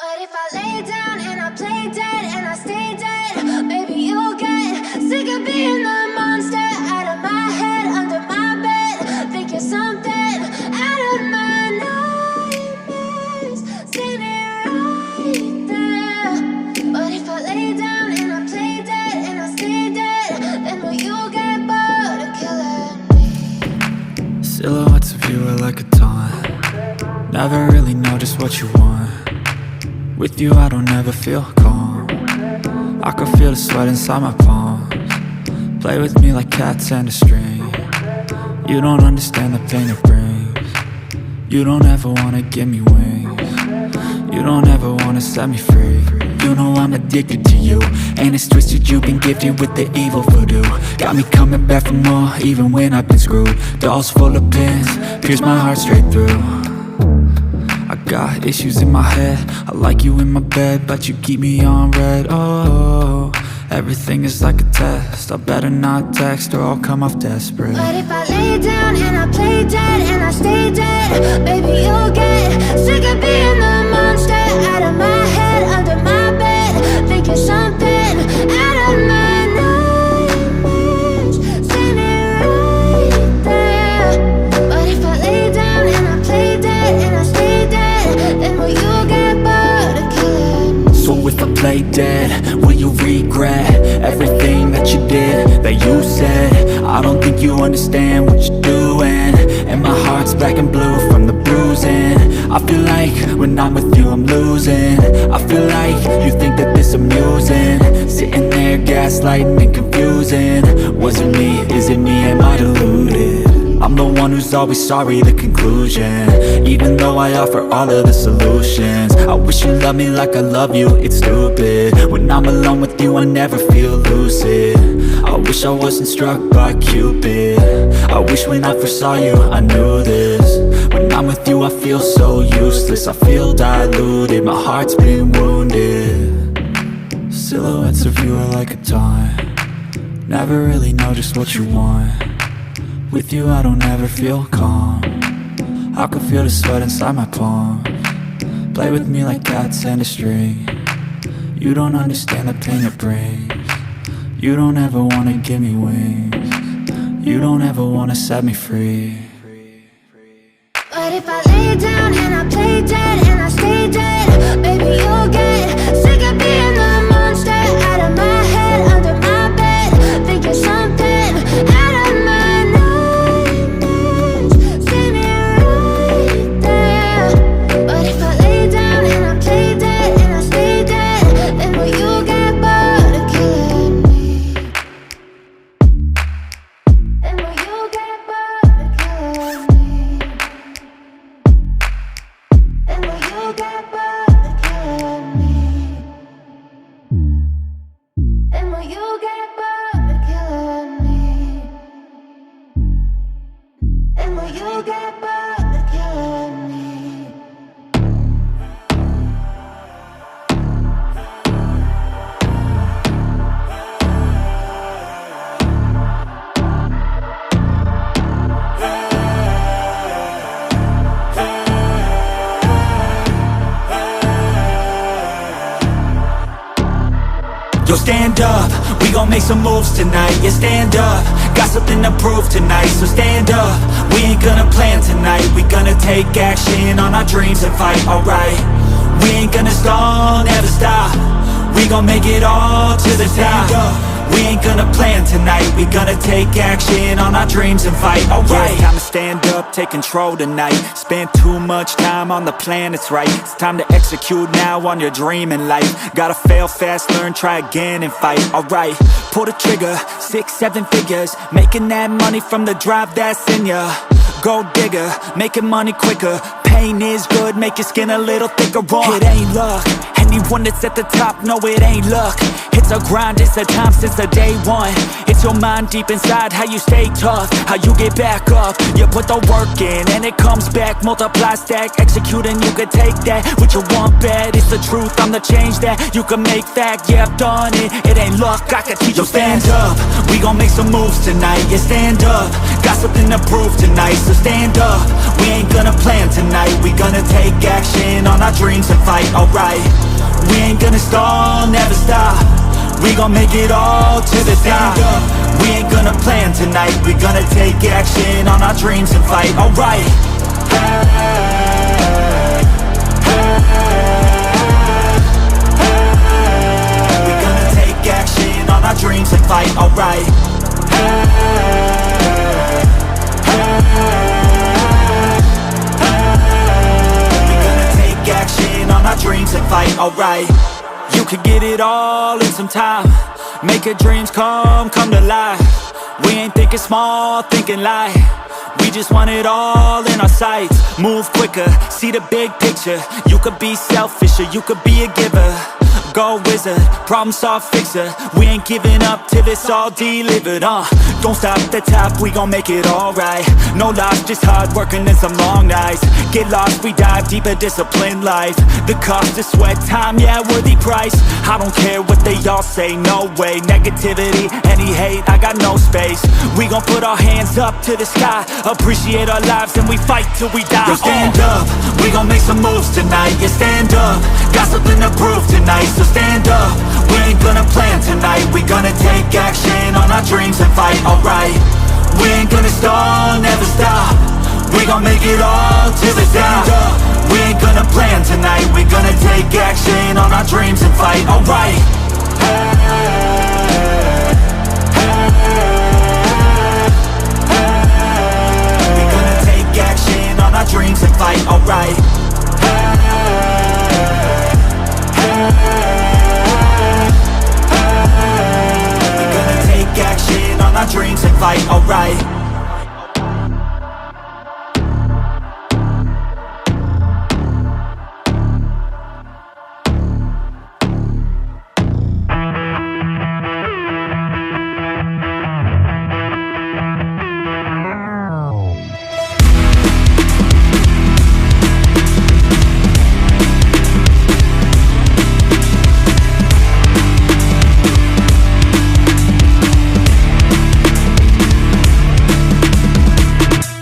But if I lay down and I play dead and I stay dead, maybe you'll get sick of being the monster out of my head, under my bed. Think you're something out of my nightmares, standing right there. But if I lay down and I play dead and I stay dead, then will you get bored of killing me? Silhouettes of you are like a taunt. Never really know just what you want. With you I don't ever feel calm. I can feel the sweat inside my palms. Play with me like cats and a string. You don't understand the pain it brings. You don't ever wanna give me wings. You don't ever wanna set me free. You know I'm addicted to you, and it's twisted, you've been gifted with the evil voodoo. Got me coming back for more, even when I've been screwed. Dolls full of pins, pierce my heart straight through. I got issues in my head, I like you in my bed, but you keep me on red. Oh, everything is like a test. I better not text or I'll come off desperate. But if I lay down and I play dead and I stay dead, baby you'll get sick of being the monster out of my head, under my bed. Think you're something out of my nightmares, standing right there. But if I lay down and I play dead and I stay dead, then will you get bored of killing me? So if I play dead, will you regret everything that you did, that you said? I don't think you understand what you're doing, and my heart's black and blue from the bruising. I feel like when I'm with you I'm losing. I feel like you think that this amusing, sitting there gaslighting and confusing. Was it me? Is it me? Am I deluded? I'm the one who's always sorry, the conclusion. Even though I offer all of the solutions, I wish you loved me like I love you, it's stupid. When I'm alone with you I never feel lucid. I wish I wasn't struck by Cupid. I wish when I first saw you I knew this. When I'm with you I feel so useless, I feel diluted, my heart's been wounded. Silhouettes of you are like a taunt. Never really know just what you want. With you I don't ever feel calm. I can feel the sweat inside my palms. Play with me like cats and a string. You don't understand the pain it brings. You don't ever wanna give me wings. You don't ever wanna set me free. But if I lay down and I play dead and I stay dead, baby you'll get sick of being the monster out of my head, under my bed. Think you're something out of my nightmares, standing right there. But if I lay down and I play dead and I stay dead, then will you get bored of killing me? Then will you get bored of killing me? Then will you get bored of killing me? Then will you get bored of killing me? Then will you get bored of killing me? Yo, stand up, we gon' make some moves tonight. Yeah, stand up, got something to prove tonight. So stand up, we ain't gonna plan tonight. We gonna take action on our dreams and fight, alright. We ain't gonna stall, never stop. We gon' make it all to the top. We ain't gonna plan tonight. We gonna take action on our dreams and fight, alright. Yeah, it's time to stand up, take control tonight. Spend too much time on the plan, it's right. It's time to execute now on your dream in life. Gotta fail fast, learn, try again and fight, alright. Pull the trigger, 6, 7 figures, making that money from the drive that's in ya. Gold digger, making money quicker. Pain is good, make your skin a little thicker. It ain't luck, any Everyone that's at the top, no it ain't luck. It's a grind, it's a time since the day one. It's your mind deep inside, how you stay tough, how you get back up. You put the work in and it comes back. Multiply, stack, execute and you can take that. What you want bad, it's the truth, I'm the change that you can make fact. Yeah, I've done it, it ain't luck, I can teach you. Stand up, we gon' make some moves tonight. Yeah, stand up, got something to prove tonight. So stand up, we ain't gonna plan tonight. We gonna take action on our dreams and fight, alright. We ain't gonna stall, never stop. We gon' make it all to the top. We ain't gonna plan tonight. We gonna take action on our dreams and fight, alright. Hey, hey, hey. We gonna take action on our dreams and fight, alright. Hey, hey, hey. We gonna take action on our dreams and fight, alright. You could get it all in some time. Make your dreams come to life. We ain't thinking small, thinking light. We just want it all in our sights. Move quicker, see the big picture. You could be selfish or you could be a giver. Go wizard, problem solve fixer. We ain't giving up till it's all delivered, Don't stop at the top, we gon' make it alright. No loss, just hard working and some long nights. Get lost, we dive deeper, disciplined life. The cost of sweat, time, yeah, worthy price. I don't care what they all say, no way. Negativity, any hate, I got no space. We gon' put our hands up to the sky. Appreciate our lives and we fight till we die. Yo, stand up, we gon' make some moves tonight. Yeah, stand up, got something to prove tonight. So stand up, we ain't gonna plan tonight. We gonna take action on our dreams and fight, alright. We ain't gonna stall, never stop. We gon' make it all to the top. We ain't gonna plan tonight. We gonna take action on our dreams and fight, alright. Hey, hey, hey. We gonna take action on our dreams and fight, alright. Hey, hey, hey. We gonna take action on our dreams and fight, alright.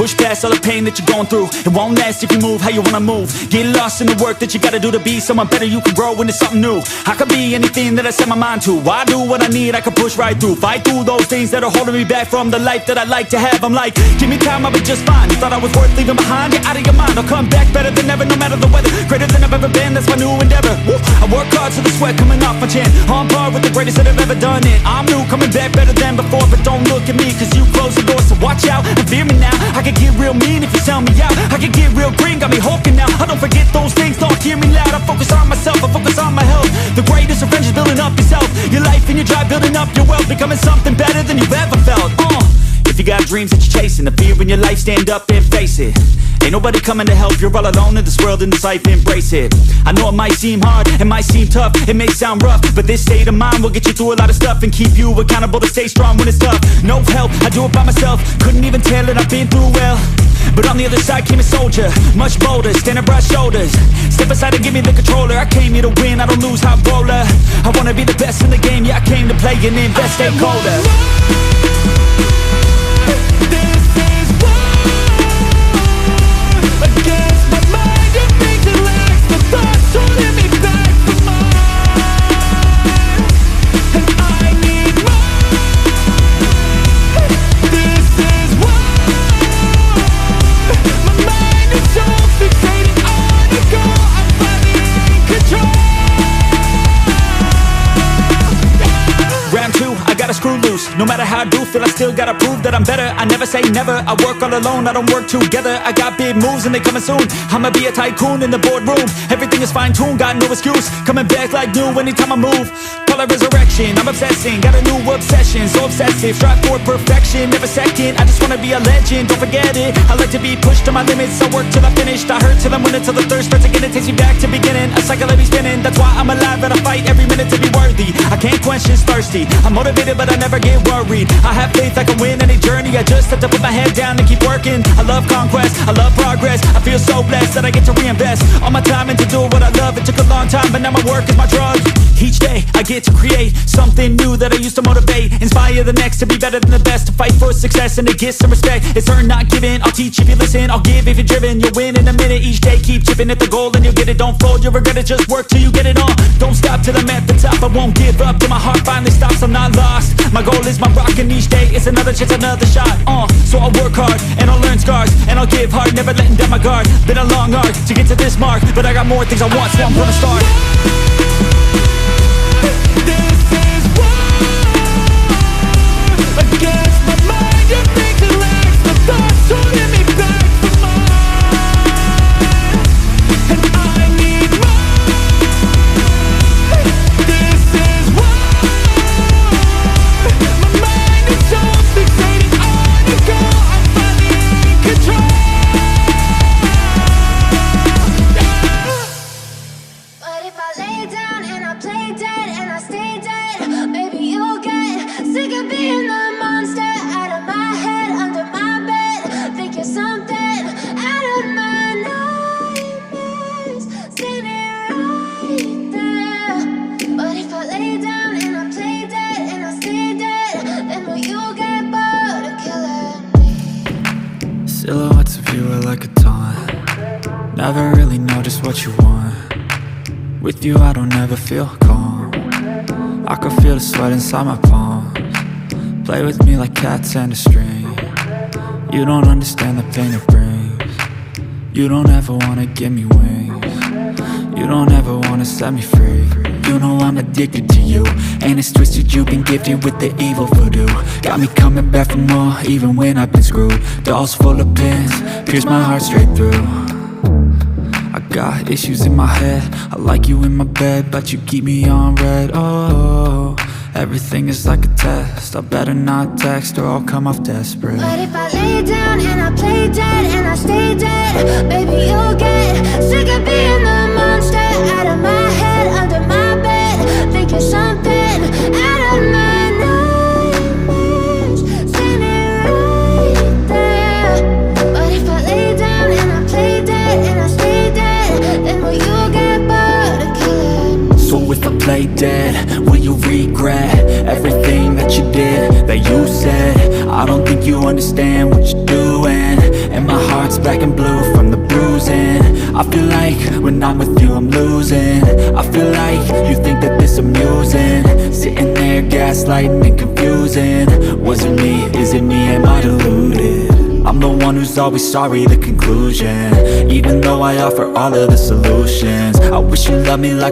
Push past all the pain that you're going through. It won't last if you move how you wanna move. Get lost in the work that you gotta do to be someone better. You can grow into something new. I could be anything that I set my mind to. I do what I need, I can push right through. Fight through those things that are holding me back from the life that I like to have. I'm like, give me time, I'll be just fine. You thought I was worth leaving behind? Get out of your mind, I'll come back better than ever, no matter the weather. Greater than I've ever been, that's my new endeavor. Woo. I work hard so the sweat coming off my chin. On par with the greatest that have ever done it. I'm new, coming back better than before. But don't look at me, cause you close the door. So watch out and fear me now. I can get real mean if you sell me out. I can get real green, got me hulking now. I don't forget those things, don't hear me loud. I focus on myself, I focus on my health. The greatest revenge is building up yourself. Your life and your drive, building up your wealth. Becoming something better than you've ever felt. If you got dreams that you're chasing, the fear in your life, stand up and face it. Ain't nobody coming to help, you're all alone in this world, in this life, embrace it. I know it might seem hard, it might seem tough, it may sound rough, but this state of mind will get you through a lot of stuff and keep you accountable to stay strong when it's tough. No help, I do it by myself, couldn't even tell it, I've been through well. But on the other side came a soldier, much bolder, standing broad shoulders. Step aside and give me the controller, I came here to win, I don't lose, high roller. I wanna be the best in the game, yeah I came to play and invest, stay colder. gotta screw loose. No matter how I do feel, I still gotta prove that I'm better. I never say never, I work all alone, I don't work together. I got big moves and they coming soon. I'ma be a tycoon in the boardroom. Everything is fine-tuned, got no excuse. Coming back like new anytime I move. Call it resurrection, I'm obsessing. Got a new obsession, so obsessive. Strive for perfection, never second. I just wanna be a legend, don't forget it. I like to be pushed to my limits, I work till I'm finished. I hurt till I'm winning, till the thirst starts again. It takes me back to beginning, a cycle of me spinning. That's why I'm alive and I fight every minute to be worthy. I can't quench this thirsty, I'm motivated but I never get worried. I have faith I can win any journey, I just have to put my head down and keep working. I love conquest, I love progress. I feel so blessed that I get to reinvest all my time into doing what I love. It took a long time but now my work is my drug. Each day I get to create something new that I used to motivate. Inspire the next to be better than the best, to fight for success and to get some respect. It's earned not given, I'll teach if you listen, I'll give if you're driven. You'll win in a minute, each day keep chipping at the goal and you'll get it. Don't fold, you'll regret it, just work till you get it on. Don't stop till I'm at the top, I won't give up till my heart finally stops. I'm not lost, my goal is my rock and each day is another chance, another shot. So I'll work hard and I'll learn scars and I'll give hard, never letting down my guard. Been a long arc to get to this mark, but I got more things I want, so I'm gonna start. This is war against my mind. You think it lacks the thoughts holding me back from mine, and I need more. This is war. My mind is so fixated on a goal. I'm finally in control. But if I lay down and I play dead and I stay dead, baby, you'll get sick of being the monster out of my head, under my bed. Think you're something out of my nightmares, standing right there. But if I lay down and I play dead and I stay dead, then will you get bored of killing me? Silhouettes of you are like a taunt. Never really know just what you want. With you I don't ever feel calm. I can feel the sweat inside my palms. Play with me like cats and a string. You don't understand the pain it brings. You don't ever wanna give me wings. You don't ever wanna set me free. You know I'm addicted to you, and it's twisted, you've been gifted with the evil voodoo. Got me coming back for more, even when I've been screwed. Dolls full of pins, pierce my heart straight through. I got issues in my head, I like you in my bed, but you keep me on red. Oh, everything is like a test, I better not text or I'll come off desperate. But if I lay down and I play dead and I stay dead, baby, you'll get sick of being the monster out of my head, under my bed. Think you're something out of my nightmares, standing right there. But if I lay down and I play dead and I stay dead, then will you get bored of killing me? So if I play dead, will you regret everything that you did, that you said? I don't think you understand what you're doing, and my heart's black and blue from the bruising. I feel like when I'm with you I'm losing. I feel like you think that this amusing, sitting there gaslighting and confusing. Was it me? Is it me? Am I deluded? I'm the one who's always sorry, the conclusion. Even though I offer all of the solutions, I wish you loved me like